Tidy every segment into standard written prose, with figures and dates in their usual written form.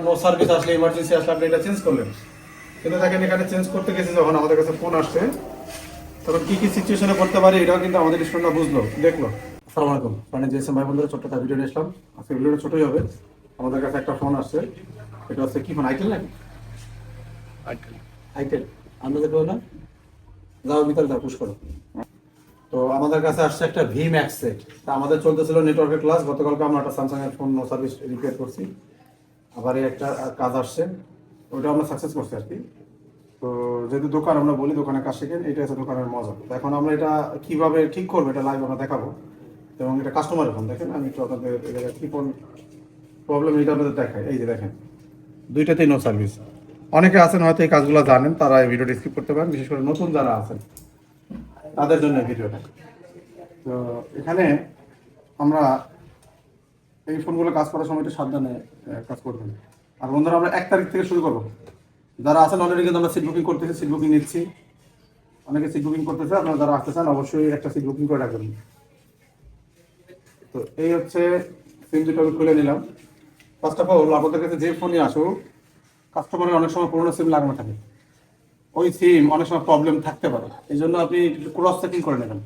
No service আসলে emergency আসলে আপনি এটা চেঞ্জ করলেন, কিন্তু দেখেন এখানে চেঞ্জ করতে গেছি যখন আমাদের কাছে ফোন আসছে তখন কি কি সিচুয়েশনে পড়তে পারে এটাও কিন্তু আমাদের স্টুডেন্টরা বুঝলো, দেখলো। আসসালামু আলাইকুম, মানে জিএসএম ভাই বন্ধুরা, ছোট্ট একটা ভিডিও নিয়ে আসলাম। আজকে ভিডিওটা ছোটই হবে। আমাদের কাছে একটা ফোন আসছে, এটা হচ্ছে কি ফোন, আইটেল নাকি? আইটেল আমরা যেটা না, যাও ভিতরে যাও, পুশ করো। তো আমাদের কাছে আসছে একটা ভি ম্যাক্স সেট। তা আমাদের চলতেছিল নেটওয়ার্কের ক্লাস, গতকালকে আমরা একটা স্যামসাং এর ফোন নো সার্ভিস রিপেয়ার করছি। আবার এই একটা কাজ আসছে, ওইটা আমরা সাকসেস করছি আর কি। তো যেহেতু দোকান, আমরা বলি দোকানের কাজ শিখেন, এটা হচ্ছে দোকানের মজা। তো এখন আমরা এটা কিভাবে ঠিক করবো এটা লাইভ আমরা দেখাবো, এবং এটা কাস্টমারের ফোন। দেখেন আমি একটু আপনাদের কি কোন প্রবলেম এটা আপনাদের দেখাই। এই যে দেখেন, দুইটাতেই নো সার্ভিস। অনেকে আছেন হয়তো এই কাজগুলো জানেন, তারা এই ভিডিওটি স্কিপ করতে পারেন, বিশেষ করে নতুন যারা আছেন তাদের জন্য এই ভিডিওটা। তো এখানে আমরা এই ফোনগুলো কাজ করার সময় একটু সাবধানে কাজ করবেন। আর বন্ধুরা, আমরা 1 তারিখ থেকে শুরু করবো। যারা আছেন অলরেডি কিন্তু আমরা সিট বুকিং করতেছি, সিট বুকিং নিচ্ছি। অনেকে সিট বুকিং করতেছে, আপনারা যারা আসতে চান অবশ্যই একটা সিট বুকিং করে রাখবেন। তো এই হচ্ছে সিম দুটো আমি খুলে নিলাম। ফার্স্ট অফ অল আপনাদের কাছে যে ফোনই আসুক, কাস্টমারের অনেক সময় পুরোনো সিম লাগানো থাকে, ওই সিম অনেক সময় প্রবলেম থাকতে পারে। এই জন্য আপনি ক্রস চেকিং করে নেবেন।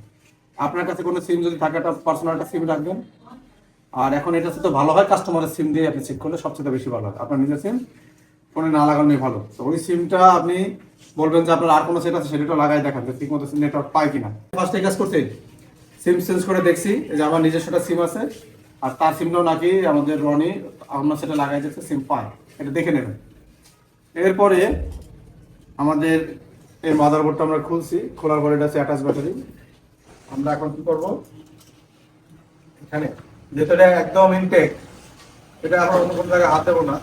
আপনার কাছে কোনো সিম যদি থাকে, একটা পার্সোনাল একটা সিম রাখবেন। আর এখন এটা তো ভালো হয়, কাস্টমারের সিম দিয়ে আপনি চেক করলে সবচেয়ে বেশি ভালো হয়। আপনার নিজের সিম ফোনে না লাগানোই ভালো। তো ওই সিমটা আপনি বলবেন যে আপনার আর কোনো সেট আছে, সেটা লাগাই দেখান যে ঠিক মতো নেটওয়ার্ক পায় কিনা। ফার্স্ট এই কাজ করছি, সিম চেঞ্জ করে দেখছি যে আমার নিজস্বটা সিম আছে, আর তার সিমটাও নাকি আমাদের রনি আমরা সেটা লাগাই দিচ্ছে, সিম পায়, এটা দেখে নেবেন। এরপরে আমাদের এই মাদারবোর্ডটা আমরা খুলছি, খোলার পরে এটা আছে অ্যাটাচ ব্যাটারি। আমরা এখন কি করব, এখানে যেহেতু এটা একদম ইনটেক, এটা আমরা অন্য কোনো জায়গায় হাত দেবো না,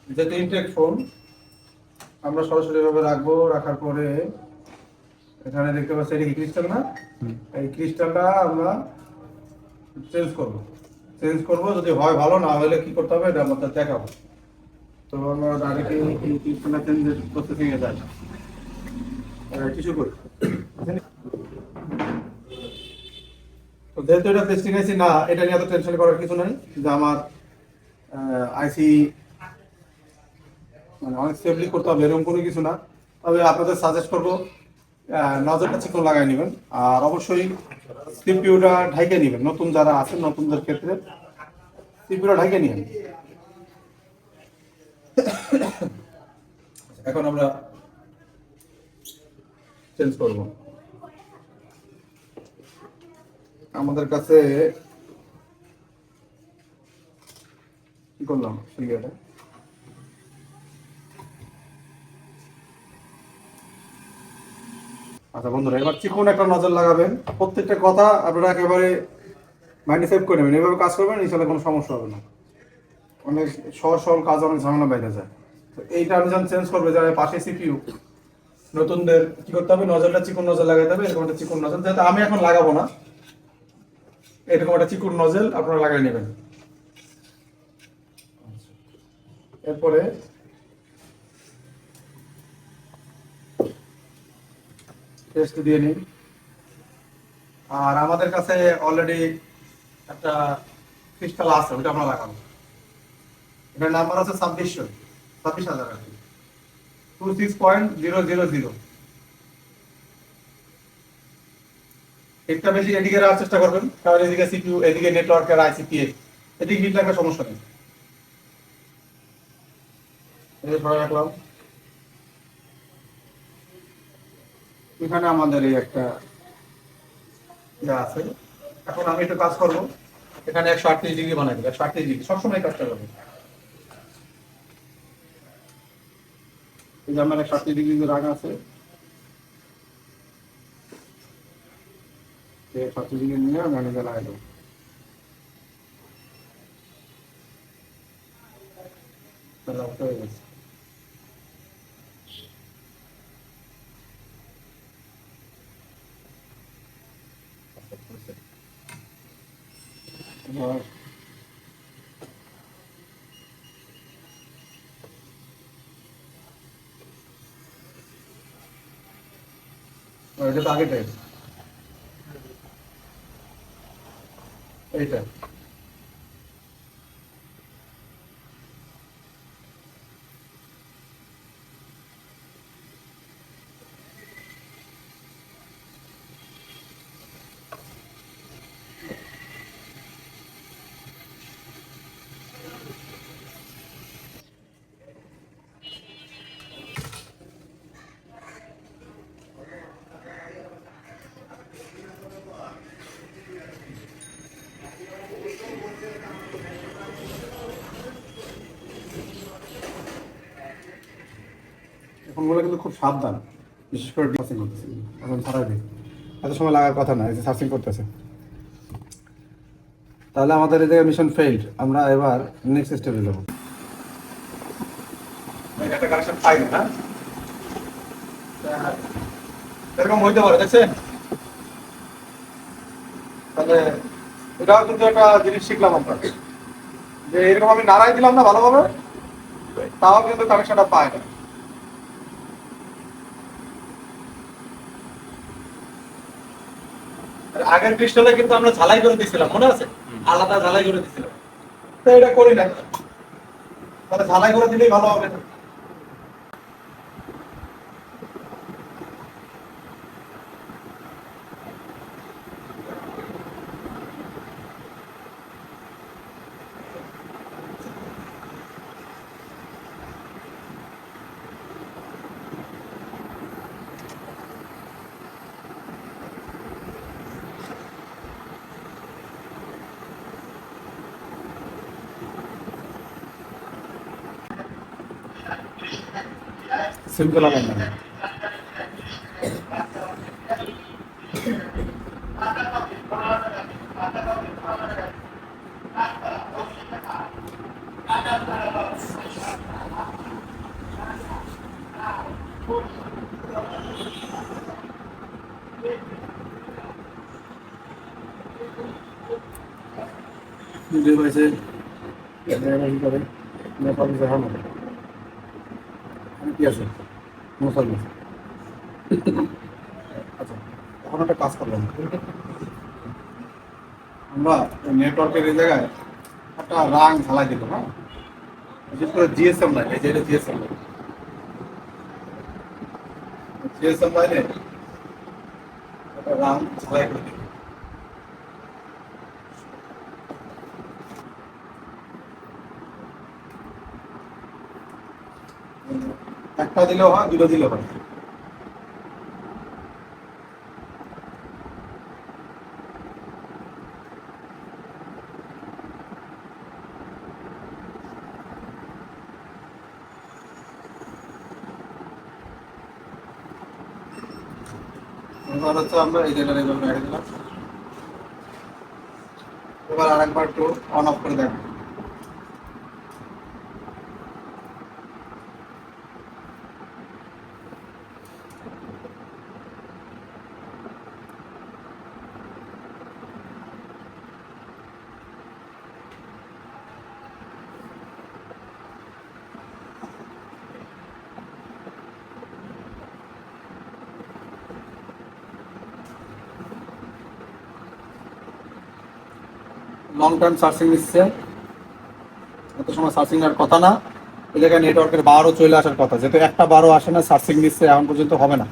যেহেতু ইনটেক ফোন আমরা সরাসরি ভাবে রাখবো। রাখার পরে এখানে দেখতে পাচ্ছি এটা কি ক্রিস্টাল না, এই ক্রিস্টালটা আমরা চেঞ্জ করব। যদি হয় ভালো, না হলে কি করতে হবে এটা আমাদের দেখাবো। তো আমরা ডাইরেক্টলি এই ক্রিস্টালটা চেঞ্জ প্রসেসিং এ যাই, কিছু করি। তো যেহেতু এটা টেস্টিং আইসি না, এটা নিয়ে এত টেনশন করার কিছু নাই, যে আমার আইসি মানে অনেক সেফলি করতে হবে এরকম কোনো কিছু না। তবে আপনাদের সাজেস্ট করবো নজরটা চিকন লাগাই নেবেন, আর অবশ্যই সিপিইউটা ঢাইকে নেবেন। নতুন যারা আছেন, নতুনদের ক্ষেত্রে সিপিইউটা ঢাইকে নেবেন। এখন আমরা চেঞ্জ করব। আমাদের কাছে কি করলাম, সিগারেট আচ্ছা বন্ধুরা, এবার চিকন একটা নজর লাগাবেন। প্রত্যেকটা কথা আপনারা একেবারে মাইন্ডে সেভ করে নেবেন, এভাবে কাজ করবেন, ইনশাল্লাহ কোনো সমস্যা হবে না। অনেক সহজ সরল কাজ অনেক ঝামেলা বাইরে যায়। তো এইটা আমি যখন চেঞ্জ করবো, যারা পাশে সিপিইউ, নতুনদের কি করতে হবে, নজরটা চিকন নজর লাগাতে হবে। এরকম একটা চিকন নজর, যেহেতু আমি এখন লাগাবো না, এরকম একটা চিকন নজল আপনারা লাগাই নেবেন। এরপরে টেস্ট দিয়ে নিন। আর আমাদের কাছে অলরেডি একটা ক্রিস্টাল আছে, ওইটা আমরা লাগাবো। এটার নাম্বার আছে 26,000 আর কি, 26.000। একটা বেশি এদিকে রাখার চেষ্টা করবেন, কারণ এদিকে সিপিইউ, এদিকে নেটওয়ার্ক আর আইসিপিএ, এদিকে হিট লাগার সমস্যা নেই। এই ধরে রাখলাম। এখানে আমাদের এই একটা যা আছে, এখন আমি একটু কাজ করবো। এখানে 138 ডিগ্রি বানাই দেবো, 138 ডিগ্রি সবসময় কাজটা করবো। এই যে আমার 138 ডিগ্রি রাখা আছে, 138 ডিগ্রি নিয়ে আমি অনেকে লাগাই দেবো। হয়ে গেছে। এটা তো আগেটাই, এইটা ফোনগুলো কিন্তু খুব সাবধান, বিশেষ করে সার্চিং করতেছে, এখন ছাড়াই দিই, এত সময় লাগার কথা না, এই যে সার্চিং করতেছে। তাহলে আমাদের এই জায়গায় মিশন ফেইল্ড, আমরা এবার নেক্সট স্টেপে যাবো। একটা কানেকশন পাই না, এরকম হইতে পারে, দেখছেন? তাহলে এটাও কিন্তু একটা জিনিস শিখলাম আমরা, যে এরকম আমি নাড়াই দিলাম না ভালোভাবে, তাও কিন্তু কানেকশনটা পায় না। আগের ক্রিস্টালে কিন্তু আমরা ঝালাই করে দিয়েছিলাম, মনে আছে? আলাদা ঝালাই করে দিয়েছিলাম, তো এটা করি না, তাহলে ঝালাই করে দিলেই ভালো হবে। সিম্পল আমার না, ডিভাইসে করে নেপাল দেখানো কি আছে মুসলমান। আচ্ছা, এখন একটা কাজ করলাম, আমরা নেটওয়ার্কের এই জায়গায় একটা রাং ঝালাই দিল, হ্যাঁ, বিশেষ করে জিএসএম লাইন, এই যে এটা জিএসএম লাইন, জিএসএম লাইনে একটা রাং ঝালাই করে দিল। একটা দিলেও হয়, দুটো দিলেও হয়। এবার হচ্ছে আমরা এই যেটা এইভাবে রেখে দিলাম, এবার আরেকবার একটু অন অফ করে দেখো। লং টাইম সার্চিং নিচ্ছে, এত সময় সার্চিং এর কথা না, এই জায়গায় নেটওয়ার্কের বারও চলে আসার কথা, যেহেতু একটা বারও আসে না, সার্চিং নিচ্ছে এখন পর্যন্ত হবে না,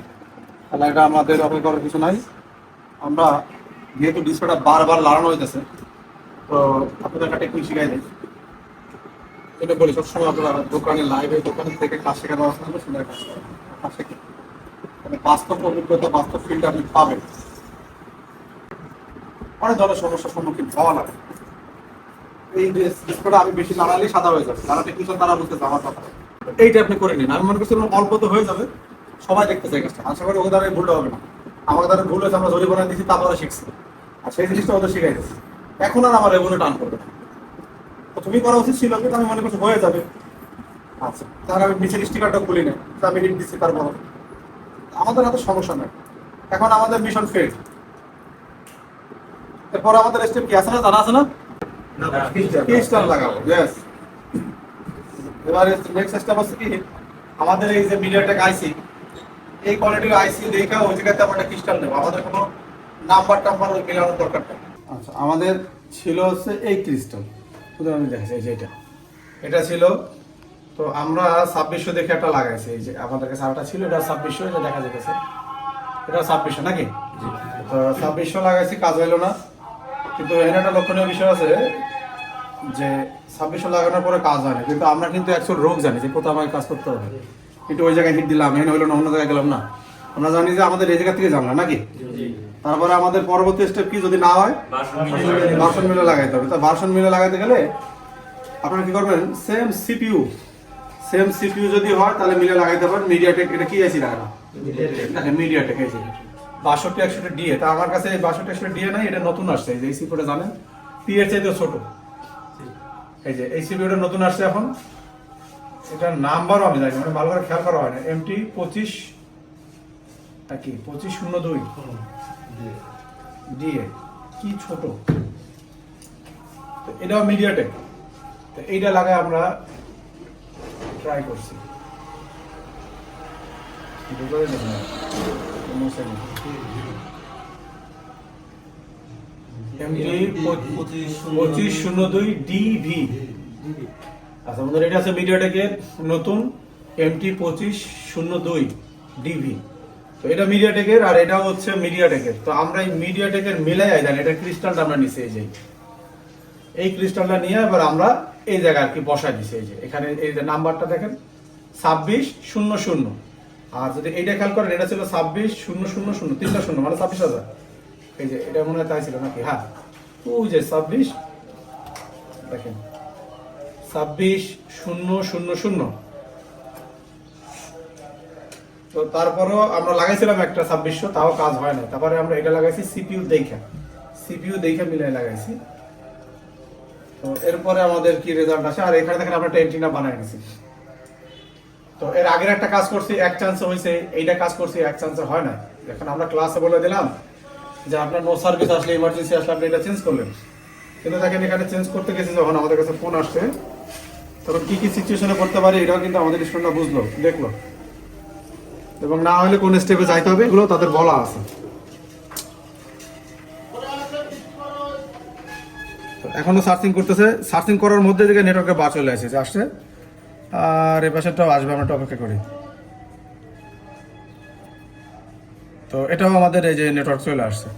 তাহলে এটা আমাদের অপেক্ষা করার কিছু নাই। আমরা যেহেতু ডিসপ্লেটা বারবার লাগানো হইতেছে, তো আপনাদের একটা টেকনিক শিখাই দিই, এটা বলি সবসময় আপনারা দোকানে লাইভে দোকানের থেকে কাজ শেখানো আসলে সুন্দর কাজ শেখে, মানে বাস্তব অভিজ্ঞতা, বাস্তব ফিল্ড আপনি পাবেন। অনেক ধরনের সমস্যার সম্মুখীন হওয়া লাগে, এই ডিসপ্লেটা আমি বেশি লাগালেই সাদা হয়ে যাবে, যারা টেকনিশিয়ান তারা বুঝতেছে আমার কথা। এইটা আপনি করে নিন, আমি মনে করছিলাম অল্প তো হয়ে যাবে, সবাই দেখতেছে এই কাজটা, আশা করি ওদের দ্বারা ভুলটা হবে না। আমার দ্বারা ভুল হয়েছে, আমরা জরিমানা দিচ্ছি, তারপরে শিখছি, আর সেই জিনিসটা ওদের শিখাই দিচ্ছি। এখন আর আমার রেগুলো টান করবে না, তো তুমি করা উচিত ছিল, কিন্তু আমি মনে করছি হয়ে যাবে। আচ্ছা, তার আমি নিচের স্টিকারটা খুলি না, আমি হিট দিচ্ছি, তারপর আমাদের হাতে সমস্যা নেই। এখন আমাদের মিশন ফেল, এরপর আমাদের স্টেপ কি আছে না, জানা আছে না? ক্রিস্টাল লাগাবো, ইয়েস। এবারে নেক্সট স্টেপ হচ্ছে কি, আমাদের এই যে মিডিয়াটেক আইসি, এই কোয়ালিটির আইসি দেখে ওই জায়গাতে আমরা একটা ক্রিস্টাল নেব, আমাদের কোনো নাম্বার টাম্বার ওই মেলানোর দরকার নেই। আচ্ছা, আমাদের ছিল হচ্ছে এই ক্রিস্টাল, শুধু আমি দেখাচ্ছি, এই যে এটা ছিল, তো আমরা 2600 দেখে একটা লাগাইছি, এই যে আমাদের কাছে আরেকটা ছিল, এটা 2600, এটা দেখা যেতেছে, এটা 2600 নাকি? তো 2600 লাগাইছি, কাজ হইলো না। কিন্তু এখানে একটা লক্ষণীয় বিষয় আছে যে 2600 লাগানোর পরে কাজ হয় না, কিন্তু আমরা কিন্তু অ্যাকচুয়াল রোগ জানি যে কোথাও আমাকে কাজ করতে হবে, কিন্তু ওই জায়গায় হিট দিলাম, এখানে হইলো না, অন্য জায়গায় গেলাম না, আমরা জানি যে আমাদের এই জায়গা থেকে জানলাম নাকি। তারপরে আমাদের পরবর্তী স্টেপ কি, যদি না হয় ভার্সন মিলে লাগাইতে হবে। তো ভার্সন মিলে লাগাইতে গেলে আপনারা কি করবেন, সেম সেম সিপিইউ যদি হয় তাহলে মিলে লাগাইতে পারেন। মিডিয়াটেক, এটা কি আইসি লাগানো? দেখেন মিডিয়াটেক এই যে 6261 ডিএ। তা আমার কাছে 6261 ডিএ নাই, এটা নতুন আসছে। এই যে এই সিপিইউটা জানেন পি এর চাইতে ছোট। এই যে এই সিপিইউটা নতুন আসছে এখন, এটার নাম্বারও আমি জানি মানে ভালো করে খেয়াল করা হয় না। MT 25 কি 2502 ডিএ, কি ছোট। তো এটাও মিডিয়াটেক। তো এইটা লাগাই আমরা ট্রাই করছি। MT2502DV। আচ্ছা আমাদের এটা আছে মিডিয়াটেকের নতুন MT2502DV। তো এটা মিডিয়াটেকের আর এটা হচ্ছে মিডিয়াটেকের। তো আমরা এই মিডিয়াটেকের মিলাই জানি এটা ক্রিস্টালটা আমরা নিচে এই যে এই ক্রিস্টালটা নিয়ে এবার আমরা এই জায়গায় আর কি বসাই দিছি। এই যে এখানে এই যে নাম্বারটা দেখেন 2600। আর যদি এইটা খেয়াল করেন এটা ছিল 26000 তিনটা শূন্য মানে 26000। এই যে এটা মনে হয় তাই ছিল নাকি? হ্যাঁ ওই যে 26 দেখেন 26000। তো তারপরও আমরা লাগাইছিলাম একটা 2600, তাও কাজ হয় না। তারপরে আমরা এটা লাগাইছি সিপিইউ দেখে মিলাই লাগাইছি। তো এরপরে আমাদের কি রেজাল্ট আসে। আর এখানে দেখেন আমরা টেন্টিনা বানাই নিছি। তো এর আগের একটা কাজ করছি এক চান্সে হয়েছে, এইটা কাজ করছি এক চান্সে হয় না। এখন আমরা ক্লাসে বলে দিলাম যে আপনার নো সার্ভিস আসলে ইমার্জেন্সি আসলে আপনি এটা চেঞ্জ করলেন, কিন্তু দেখেন এখানে চেঞ্জ করতে গেছি যখন আমাদের কাছে ফোন আসছে তখন কি কি সিচুয়েশনে পড়তে পারে এটাও কিন্তু আমাদের স্টুডেন্টরা বুঝলো, দেখলো, এবং না হলে কোন স্টেপে যাইতে হবে এগুলো তাদের বলা আছে। এখনো সার্চিং করতেছে, সার্চিং করার মধ্যে থেকে নেটওয়ার্কে বার চলে আসছে। আর এই পাশেরটাও আসবে, আমরা অপেক্ষা করি। তো এটাও আমাদের এই যে নেটওয়ার্ক চলে আসছে।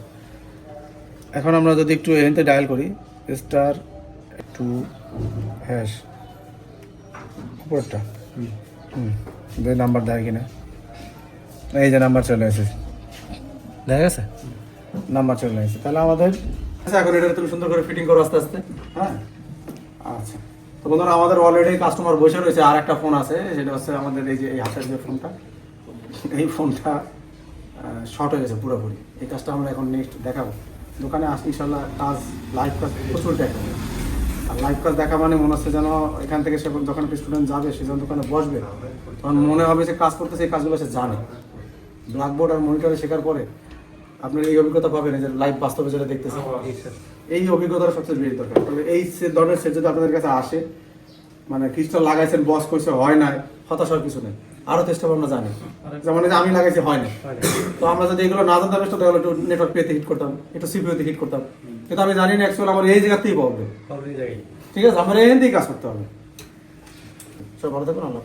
এখন আমরা যদি একটু এখানে ডায়াল করি *2# উপরটা যে নাম্বার দেয় কিনা, এই যে নাম্বার চলে এসেছে, দেখা গেছে নাম্বার চলে এসেছে। তাহলে আমাদের এখন এটা তুমি সুন্দর করে ফিটিং করো আস্তে আস্তে। হ্যাঁ আচ্ছা, তো বন্ধুরা আমাদের অলরেডি কাস্টমার বসে রয়েছে। আর একটা ফোন আছে, সেটা হচ্ছে আমাদের এই যে এই হাতের যে ফোনটা, এই ফোনটা শর্ট হয়ে গেছে পুরোপুরি। এই কাজটা আমরা এখন নেক্সট দেখাবো। দোকানে আসলে ইনশাল্লাহ কাজ, লাইভ কাজ প্রচুর দেখাবো। আর লাইভ কাজ দেখা মানে মনে হচ্ছে যেন এখান থেকে সে যখন স্টুডেন্ট যাবে সে যখন দোকানে বসবে তখন মনে হবে যে কাজ করতেছে, এই কাজগুলো সে জানে। ব্ল্যাকবোর্ড আর মনিটরে শেখার পরে আপনার এই অভিজ্ঞতা পাবেন যে লাইভ বাস্তবে যেটা দেখতেছেন, এই অভিজ্ঞতাটা সবচেয়ে বেশি দরকার। তবে এই ধরনের সেট যদি আপনাদের কাছে আসে, মানে ক্রিস্টাল লাগাইছেন বস কইছে হয় না, হতাশার কিছু নেই, আরো চেষ্টা ভাবনা জানি। যেমন যে আমি লাগাইছি হয় না, তো আমরা যদি এগুলো না জানতাম তাহলে একটু নেটওয়ার্ক পেতে হিট করতাম, একটু সিপিইউতে হিট করতাম, কিন্তু আমি জানি না অ্যাকচুয়ালি আমার এই জায়গাতেই প্রবলেম। ঠিক আছে, আমার এখান থেকেই কাজ করতে হবে। সব ভালো থাকুন, আল্লাহ।